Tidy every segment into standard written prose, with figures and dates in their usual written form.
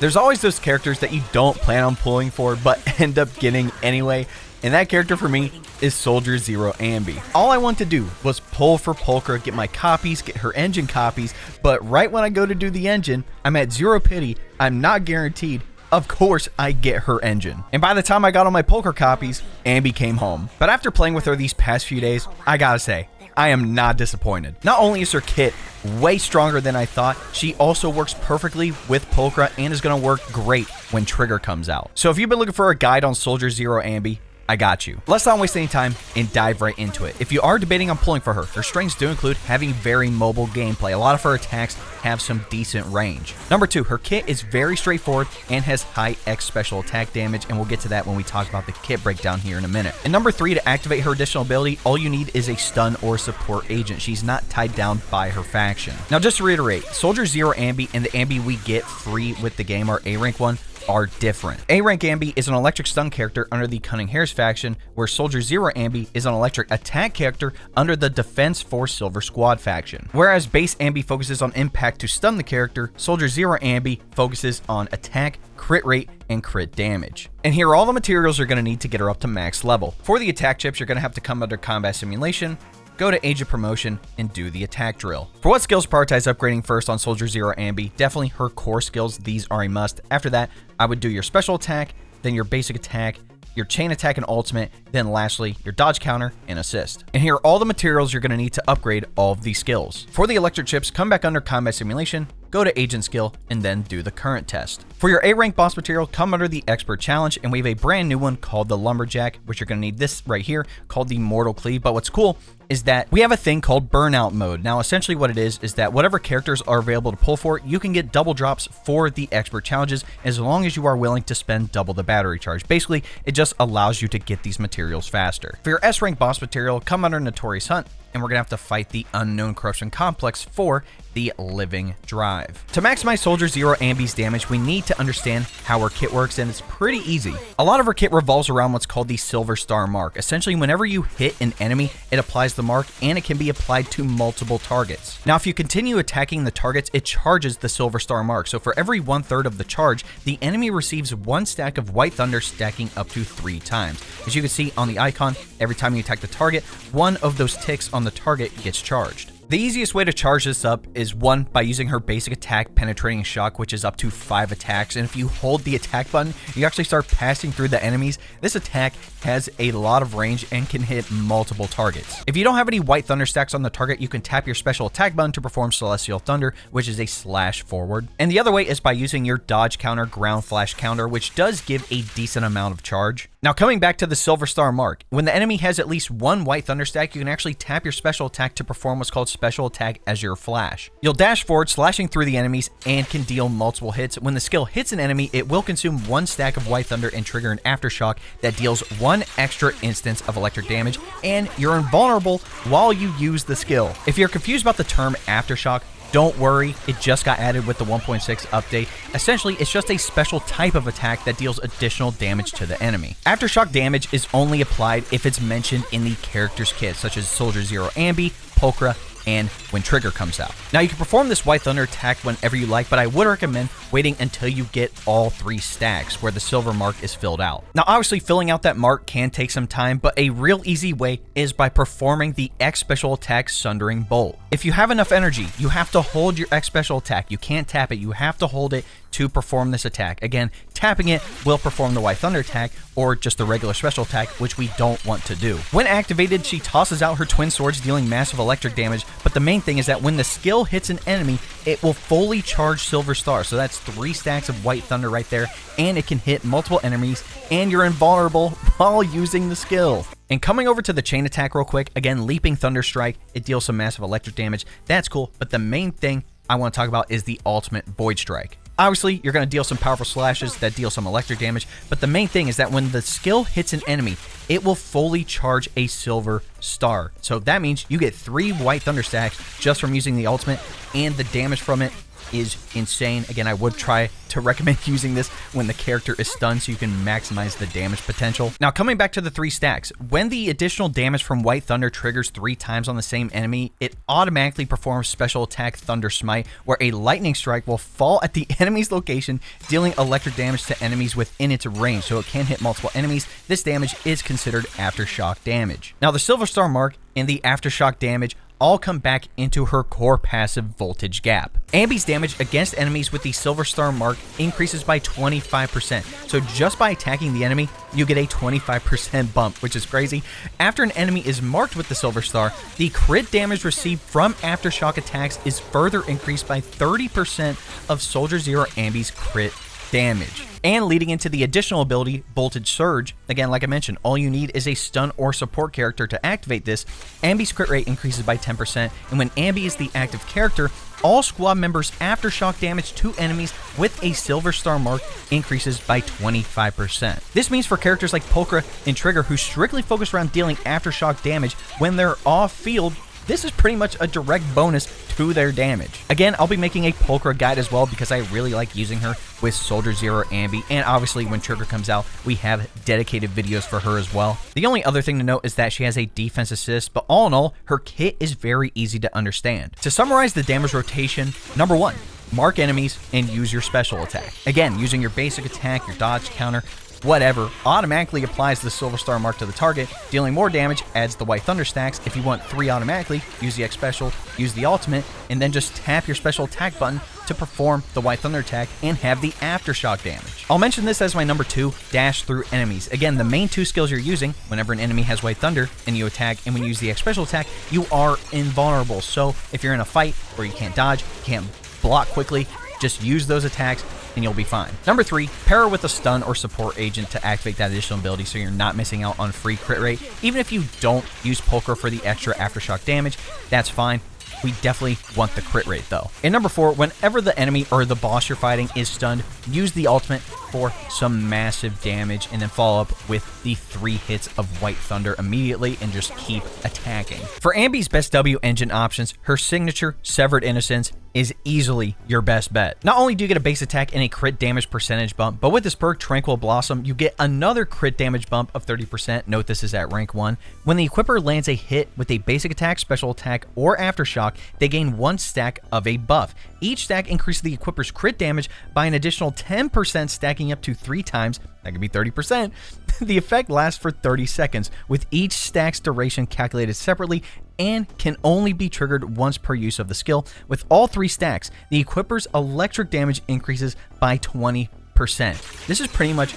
There's always those characters that you don't plan on pulling for but end up getting anyway, and that character for me is Soldier Zero Anby. All I want to do was pull for Pulchra, get my copies, get her engine copies, but right when I go to do the engine, I'm at zero pity, I'm not guaranteed. Of course, I get her engine. And by the time I got all my Pulchra copies, Anby came home. But after playing with her these past few days, I gotta say, I am not disappointed. Not only is her kit way stronger than I thought, she also works perfectly with Pulchra and is gonna work great when Trigger comes out. So if you've been looking for a guide on Soldier Zero Anby, I got you. Let's not waste any time and dive right into it. If you are debating on pulling for her strengths do include having very mobile gameplay. A lot of her attacks have some decent range. Number 2, her kit is very straightforward and has high X special attack damage, and we'll get to that when we talk about the kit breakdown here in a minute. And number 3, to activate her additional ability, all you need is a stun or support agent. She's not tied down by her faction. Now just to reiterate, Soldier Zero Anby and the Anby we get free with the game, our A rank one, are different. A-Rank Anby is an electric stun character under the Cunning Hares faction, where Soldier Zero Anby is an electric attack character under the Defense Force Silver Squad faction. Whereas base Anby focuses on impact to stun the character, Soldier Zero Anby focuses on attack, crit rate, and crit damage. And here are all the materials you're going to need to get her up to max level. For the attack chips, you're going to have to come under Combat Simulation, go to Age of Promotion, and do the attack drill. For what skills prioritize upgrading first on Soldier Zero Anby, definitely her core skills, these are a must. After that, I would do your special attack, then your basic attack, your chain attack and ultimate, then lastly, your dodge counter and assist. And here are all the materials you're going to need to upgrade all of these skills. For the electric chips, come back under Combat Simulation, go to Agent Skill, and then do the current test. For your A-Rank boss material, come under the Expert Challenge, and we have a brand new one called the Lumberjack, which you're going to need this right here, called the Mortal Cleave. But what's cool is that we have a thing called Burnout Mode. Now, essentially what it is that whatever characters are available to pull for, you can get double drops for the Expert Challenges as long as you are willing to spend double the battery charge. Basically, it just allows you to get these materials faster. For your S-Rank boss material, come under Notorious Hunt, and we're going to have to fight the Unknown Corruption Complex for the Living Drive. To maximize Soldier Zero Anby's damage, we need to understand how her kit works, and it's pretty easy. A lot of her kit revolves around what's called the Silver Star Mark. Essentially, whenever you hit an enemy, it applies the mark, and it can be applied to multiple targets. Now, if you continue attacking the targets, it charges the Silver Star Mark. So for every 1/3 of the charge, the enemy receives 1 stack of White Thunder, stacking up to 3 times. As you can see on the icon, every time you attack the target, 1 of those ticks on the target gets charged. The easiest way to charge this up is 1, by using her basic attack, Penetrating Shock, which is up to 5 attacks. And if you hold the attack button, you actually start passing through the enemies. This attack has a lot of range and can hit multiple targets. If you don't have any White Thunder stacks on the target, you can tap your special attack button to perform Celestial Thunder, which is a slash forward. And the other way is by using your dodge counter, ground flash counter, which does give a decent amount of charge. Now, coming back to the Silver Star Mark, when the enemy has at least 1 White Thunder stack, you can actually tap your special attack to perform what's called Special Attack as your flash. You'll dash forward, slashing through the enemies, and can deal multiple hits. When the skill hits an enemy, it will consume 1 stack of White Thunder and trigger an Aftershock that deals 1 extra instance of electric damage, and you're invulnerable while you use the skill. If you're confused about the term Aftershock, don't worry, it just got added with the 1.6 update. Essentially, it's just a special type of attack that deals additional damage to the enemy. Aftershock damage is only applied if it's mentioned in the character's kit, such as Soldier Zero Anby, Pulchra, and when Trigger comes out. Now, you can perform this White Thunder attack whenever you like, but I would recommend waiting until you get all 3 stacks where the silver mark is filled out. Now, obviously, filling out that mark can take some time, but a real easy way is by performing the X Special Attack Sundering Bolt. If you have enough energy, you have to hold your X Special Attack. You can't tap it. You have to hold it to perform this attack. Again, tapping it will perform the White Thunder attack or just the regular special attack, which we don't want to do. When activated, she tosses out her twin swords, dealing massive electric damage, but the main thing is that when the skill hits an enemy, it will fully charge Silver Star. So that's 3 stacks of White Thunder right there, and it can hit multiple enemies, and you're invulnerable while using the skill. And coming over to the chain attack real quick, again, Leaping Thunder Strike, it deals some massive electric damage. That's cool, but the main thing I want to talk about is the ultimate Void Strike. Obviously, you're going to deal some powerful slashes that deal some electric damage, but the main thing is that when the skill hits an enemy, it will fully charge a Silver Star. So that means you get 3 White Thunder stacks just from using the ultimate, and the damage from it is insane. Again, I would try to recommend using this when the character is stunned so you can maximize the damage potential. Now, coming back to the 3 stacks, when the additional damage from White Thunder triggers 3 times on the same enemy, it automatically performs special attack Thunder Smite, where a lightning strike will fall at the enemy's location, dealing electric damage to enemies within its range, so it can hit multiple enemies. This damage is considered Aftershock damage. Now, the Silver Star mark and the Aftershock damage all come back into her core passive Voltage Gap. Anby's damage against enemies with the Silver Star mark increases by 25%, so just by attacking the enemy, you get a 25% bump, which is crazy. After an enemy is marked with the Silver Star, the crit damage received from Aftershock attacks is further increased by 30% of Soldier Zero Anby's crit damage. And leading into the additional ability, Voltage Surge, again, like I mentioned, all you need is a stun or support character to activate this. Anby's crit rate increases by 10%, and when Anby is the active character, all squad members' Aftershock damage to enemies with a Silver Star mark increases by 25%. This means for characters like Polka and Trigger, who strictly focus around dealing Aftershock damage when they're off-field, this is pretty much a direct bonus to their damage. Again, I'll be making a Polka guide as well because I really like using her with Soldier Zero Anby, and obviously when Trigger comes out, we have dedicated videos for her as well. The only other thing to note is that she has a defense assist, but all in all, her kit is very easy to understand. To summarize the damage rotation, number 1, mark enemies and use your special attack. Again, using your basic attack, your dodge counter, whatever, automatically applies the Silver Star mark to the target. Dealing more damage adds the White Thunder stacks. If you want 3 automatically, use the X special, use the ultimate, and then just tap your special attack button to perform the White Thunder attack and have the Aftershock damage. I'll mention this as my number 2, dash through enemies. Again, the main 2 skills you're using whenever an enemy has White Thunder and you attack, and when you use the X special attack, you are invulnerable. So if you're in a fight where you can't dodge, can't block quickly, just use those attacks and you'll be fine. Number 3, pair her with a stun or support agent to activate that additional ability so you're not missing out on free crit rate. Even if you don't use Polka for the extra Aftershock damage, that's fine. We definitely want the crit rate though. And number 4, whenever the enemy or the boss you're fighting is stunned, use the ultimate for some massive damage and then follow up with the 3 hits of White Thunder immediately and just keep attacking. For Anby's best W engine options, her signature Severed Innocence is easily your best bet. Not only do you get a base attack and a crit damage percentage bump, but with this perk, Tranquil Blossom, you get another crit damage bump of 30%. Note this is at rank 1. When the equipper lands a hit with a basic attack, special attack, or Aftershock, they gain 1 stack of a buff. Each stack increases the equipper's crit damage by an additional 10%, stacking up to 3 times. That could be 30%. The effect lasts for 30 seconds, with each stack's duration calculated separately and can only be triggered once per use of the skill. With all 3 stacks, the equipper's electric damage increases by 20%. This is pretty much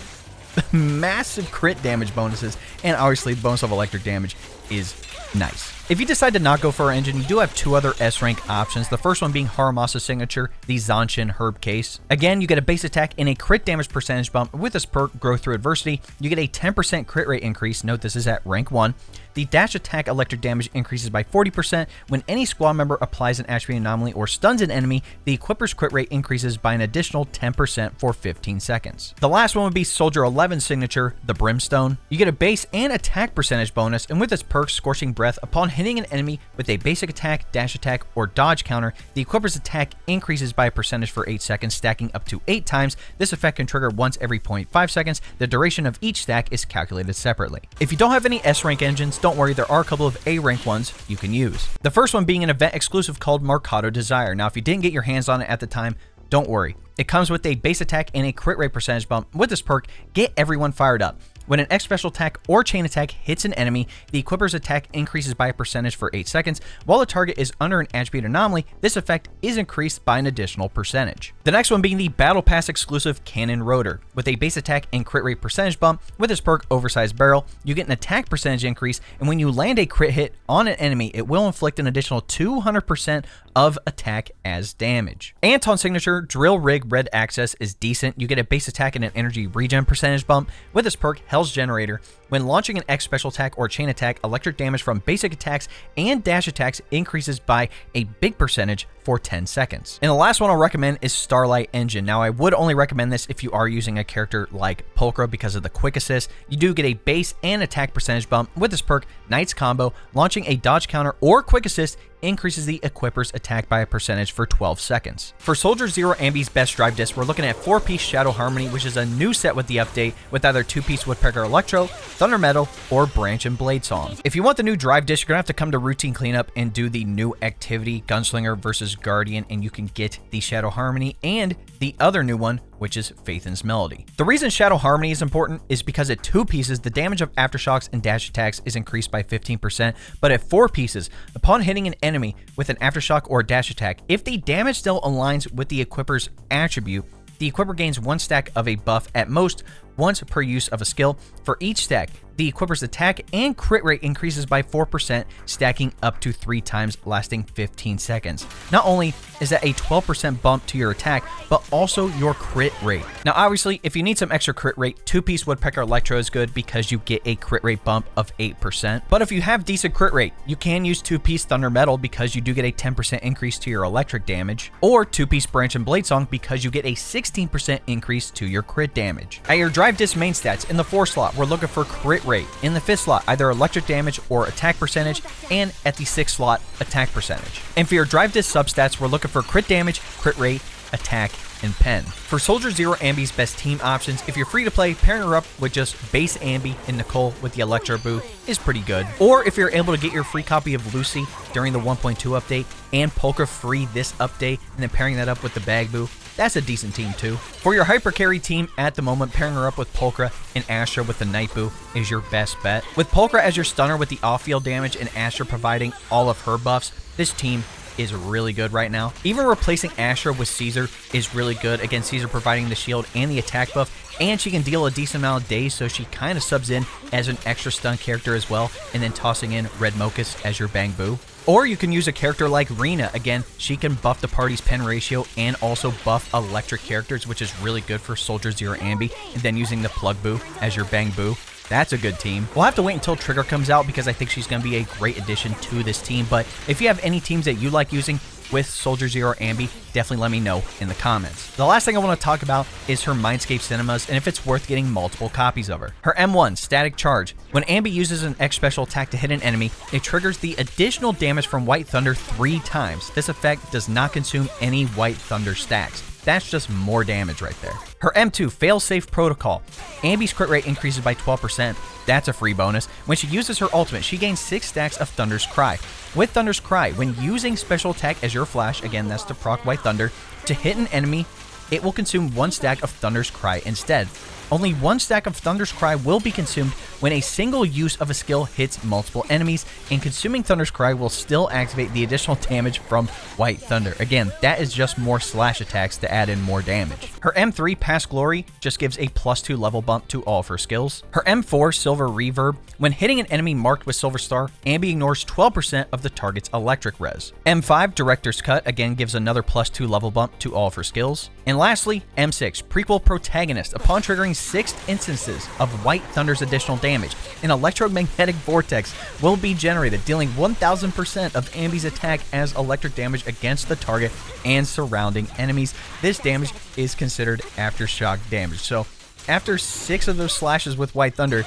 massive crit damage bonuses, and obviously the bonus of electric damage is nice. If you decide to not go for our engine, you do have 2 other S rank options. The first one being Haramasa's signature, the Zanshin Herb Case. Again, you get a base attack and a crit damage percentage bump. With this perk, Growth Through Adversity, you get a 10% crit rate increase. Note this is at rank 1. The dash attack electric damage increases by 40%. When any squad member applies an attribute anomaly or stuns an enemy, the equipper's crit rate increases by an additional 10% for 15 seconds. The last one would be Soldier 11's signature, the Brimstone. You get a base and attack percentage bonus, and with this perk, Scorching Breath, upon hitting an enemy with a basic attack, dash attack, or dodge counter, the equipper's attack increases by a percentage for 8 seconds, stacking up to 8 times. This effect can trigger once every 0.5 seconds. The duration of each stack is calculated separately. If you don't have any S rank engines, don't worry, there are a couple of A rank ones you can use. The first one being an event exclusive called Mercado Desire. Now, if you didn't get your hands on it at the time, don't worry. It comes with a base attack and a crit rate percentage bump. With this perk, get everyone fired up. When an X special attack or chain attack hits an enemy, the equipper's attack increases by a percentage for 8 seconds. While the target is under an attribute anomaly, this effect is increased by an additional percentage. The next one being the Battle Pass exclusive Cannon Rotor. With a base attack and crit rate percentage bump, with this perk Oversized Barrel, you get an attack percentage increase, and when you land a crit hit on an enemy, it will inflict an additional 200% of attack as damage. Anton's signature Drill Rig Red Access is decent. You get a base attack and an energy regen percentage bump. With this perk, Hell's Generator, when launching an X special attack or chain attack, electric damage from basic attacks and dash attacks increases by a big percentage, for 10 seconds. And the last one I'll recommend is Starlight Engine. Now, I would only recommend this if you are using a character like Pulchra because of the quick assist. You do get a base and attack percentage bump with this perk, Knight's Combo. Launching a dodge counter or quick assist increases the equipper's attack by a percentage for 12 seconds. For Soldier Zero Anby's best drive disc, we're looking at 4-piece Shadow Harmony, which is a new set with the update with either 2-piece Woodpecker Electro, Thunder Metal, or Branch and Blade Song. If you want the new drive disc, you're gonna have to come to Routine Cleanup and do the new activity, Gunslinger versus Guardian, and you can get the Shadow Harmony and the other new one, which is Phaethon's Melody. The reason Shadow Harmony is important is because at 2 pieces, the damage of Aftershocks and dash attacks is increased by 15%, but at 4 pieces, upon hitting an enemy with an Aftershock or dash attack, if the damage still aligns with the equipper's attribute, the equipper gains 1 stack of a buff at most once per use of a skill. For each stack, the equipper's attack and crit rate increases by 4%, stacking up to 3 times, lasting 15 seconds. Not only is that a 12% bump to your attack, but also your crit rate. Now, obviously, if you need some extra crit rate, 2-piece Woodpecker Electro is good because you get a crit rate bump of 8%. But if you have decent crit rate, you can use 2-piece Thunder Metal because you do get a 10% increase to your electric damage, or 2-piece Branch and Blade Song because you get a 16% increase to your crit damage. At your drive disc main stats, in the 4 slot, we're looking for crit rate. In the 5th slot, either electric damage or attack percentage, and at the 6th slot, attack percentage. And for your drive disc substats, we're looking for crit damage, crit rate, attack, and pen. For Soldier Zero Anby's best team options, if you're free to play, pairing her up with just base Anby and Nicole with the Electro Boo is pretty good. Or if you're able to get your free copy of Lucy during the 1.2 update and Pulchra free this update, and then pairing that up with the Bag Boo, that's a decent team too. For your hyper carry team at the moment, pairing her up with Pulchra and Astra with the Night Boo is your best bet. With Pulchra as your stunner with the off-field damage and Astra providing all of her buffs, this team is really good right now. Even replacing Astra with Caesar is really good. Again, Caesar providing the shield and the attack buff, and she can deal a decent amount of days, so she kind of subs in as an extra stun character as well, and then tossing in Red Mochas as your Bang Boo. Or you can use a character like Rena. Again, she can buff the party's pen ratio and also buff electric characters, which is really good for Soldier Zero Anby, and then using the Plug Boo as your Bang Boo. That's a good team. We'll have to wait until Trigger comes out because I think she's going to be a great addition to this team. But if you have any teams that you like using with Soldier Zero Anby, definitely let me know in the comments. The last thing I want to talk about is her Mindscape Cinemas and if it's worth getting multiple copies of her. Her M1, Static Charge. When Anby uses an X special attack to hit an enemy, it triggers the additional damage from White Thunder 3 times. This effect does not consume any White Thunder stacks. That's just more damage right there. Her M2, Failsafe Protocol. Anby's crit rate increases by 12%. That's a free bonus. When she uses her ultimate, she gains 6 stacks of Thunder's Cry. With Thunder's Cry, when using special attack as your flash, again that's to proc White Thunder, to hit an enemy, it will consume 1 stack of Thunder's Cry instead. Only 1 stack of Thunder's Cry will be consumed when a single use of a skill hits multiple enemies, and consuming Thunder's Cry will still activate the additional damage from White Thunder. Again, that is just more slash attacks to add in more damage. Her M3, Past Glory, just gives a +2 level bump to all of her skills. Her M4, Silver Reverb, when hitting an enemy marked with Silver Star, Anby ignores 12% of the target's electric res. M5, Director's Cut, again gives another +2 level bump to all of her skills. And lastly, M6, Prequel Protagonist. Upon triggering 6 instances of White Thunder's additional damage, an electromagnetic vortex will be generated, dealing 1000% of Anby's attack as electric damage against the target and surrounding enemies. This damage is considered Aftershock damage. So after 6 of those slashes with White Thunder,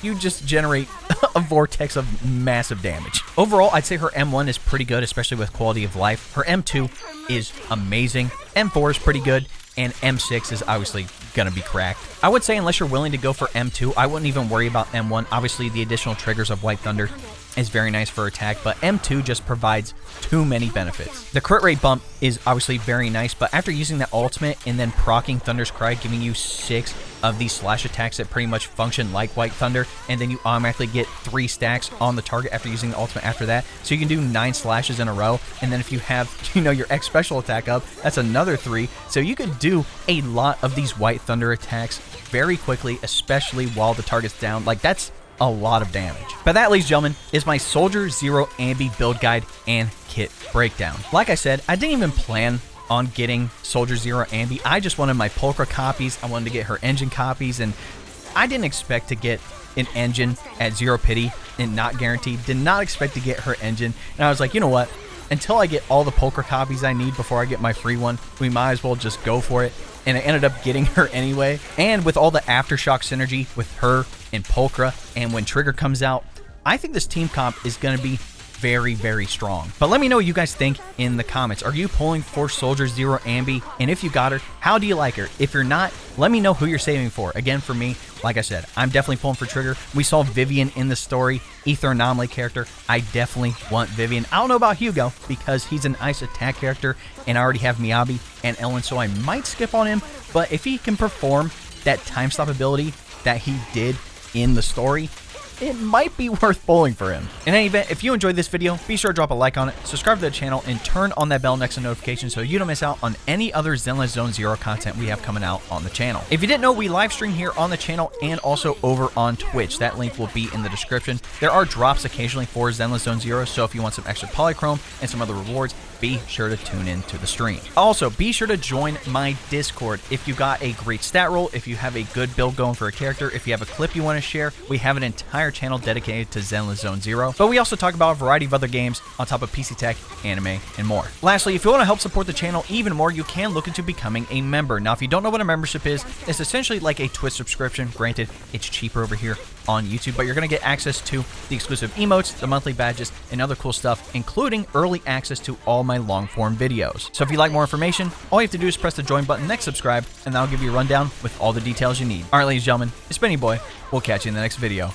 you just generate a vortex of massive damage. Overall, I'd say her M1 is pretty good, especially with quality of life. Her M2 is amazing. M4 is pretty good. And M6 is obviously going to be cracked. I would say unless you're willing to go for M2, I wouldn't even worry about M1. Obviously, the additional triggers of White Thunder is very nice for attack, but M2 just provides too many benefits. The crit rate bump is obviously very nice, but after using that ultimate and then proccing Thunder's Cry, giving you 6 of these slash attacks that pretty much function like White Thunder, and then you automatically get 3 stacks on the target after using the ultimate after that. So you can do 9 slashes in a row, and then if you have, your X special attack up, that's another 3. So you could do a lot of these White Thunder attacks very quickly, especially while the target's down. Like, that's a lot of damage. But that, ladies and gentlemen, is my Soldier Zero Anby build guide and kit breakdown. Like I said, I didn't even plan on getting Soldier Zero Anby. I just wanted my Pulchra copies. I wanted to get her engine copies, and I didn't expect to get an engine at 0 pity and not guaranteed. Did not expect to get her engine. And I was like, you know what? until I get all the Polkra copies I need before I get my free one, we might as well just go for it. And I ended up getting her anyway. And with all the Aftershock synergy with her and Polkra, and when Trigger comes out, I think this team comp is going to be very, very strong. But let me know what you guys think in the comments. Are you pulling for Soldier Zero Anby? And if you got her, how do you like her? If you're not, let me know who you're saving for. Again, for me, like I said, I'm definitely pulling for Trigger. We saw Vivian in the story, Ether Anomaly character. I definitely want Vivian. I don't know about Hugo because he's an ice attack character and I already have Miyabi and Ellen, so I might skip on him. But if he can perform that time stop ability that he did in the story, it might be worth pulling for him. In any event, if you enjoyed this video, be sure to drop a like on it, subscribe to the channel, and turn on that bell next to notification so you don't miss out on any other Zenless Zone Zero content we have coming out on the channel. If you didn't know, we live stream here on the channel and also over on Twitch. That link will be in the description. There are drops occasionally for Zenless Zone Zero, so if you want some extra polychrome and some other rewards, be sure to tune in to the stream. Also, be sure to join my Discord. If you got a great stat roll, if you have a good build going for a character, if you have a clip you want to share, we have an entire channel dedicated to Zenless Zone Zero. But we also talk about a variety of other games on top of PC tech, anime, and more. Lastly, if you want to help support the channel even more, you can look into becoming a member. Now, if you don't know what a membership is, it's essentially like a Twitch subscription. Granted, it's cheaper over here on YouTube, but you're going to get access to the exclusive emotes, the monthly badges, and other cool stuff, including early access to all my long form videos. So if you'd like more information, all you have to do is press the join button next subscribe, and that'll give you a rundown with all the details you need. All right, ladies and gentlemen, it's been your boy. We'll catch you in the next video.